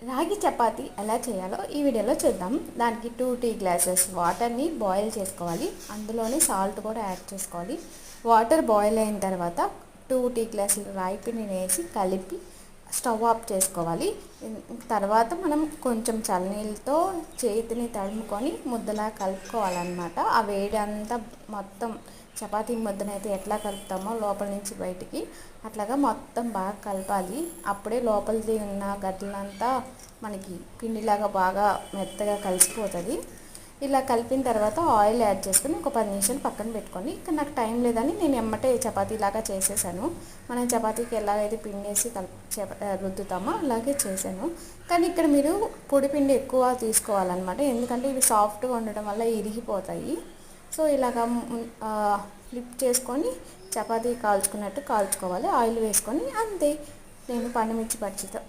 రాగి చపాతి ఎలా చేయాలో ఈ వీడియోలో చూద్దాం. దానికి 2 టీ గ్లాసెస్ వాటర్ని బాయిల్ చేసుకోవాలి. అందులోనే సాల్ట్ కూడా యాడ్ చేసుకోవాలి. వాటర్ బాయిల్ అయిన తర్వాత 2 టీ గ్లాసులు రాగి పిండిని వేసి కలిపి స్టవ్ ఆఫ్ చేసుకోవాలి. తర్వాత మనం కొంచెం చల్లనీళ్ళతో చేతిని తడుముకొని ముద్దలా కలుపుకోవాలన్నమాట. ఆ వేడి అంతా మొత్తం చపాతీ ముద్దనైతే ఎట్లా కలుపుతామో లోపల నుంచి బయటికి అట్లాగా మొత్తం బాగా కలపాలి. అప్పుడే లోపలిది ఉన్న గడ్డలంతా మనకి పిండిలాగా బాగా మెత్తగా కలిసిపోతుంది. ఇలా కలిపిన తర్వాత ఆయిల్ యాడ్ చేసుకుని ఒక 10 నిమిషాలు పక్కన పెట్టుకొని, ఇక్కడ నాకు టైం లేదని నేను ఎమ్మటే చపాతీలాగా చేసేసాను. మనం చపాతీకి ఎలాగైతే పిండి వేసి రుద్దుతామో అలాగే చేశాను. కానీ ఇక్కడ మీరు పొడి పిండి ఎక్కువ తీసుకోవాలన్నమాట, ఎందుకంటే ఇవి సాఫ్ట్గా ఉండడం వల్ల ఇరిగిపోతాయి. సో ఇలాగ ఫ్లిప్ చేసుకొని చపాతీ కాల్చుకున్నట్టు కాల్చుకోవాలి. ఆయిల్ వేసుకొని అంతే. నేను పండుమిర్చి బజ్జీతో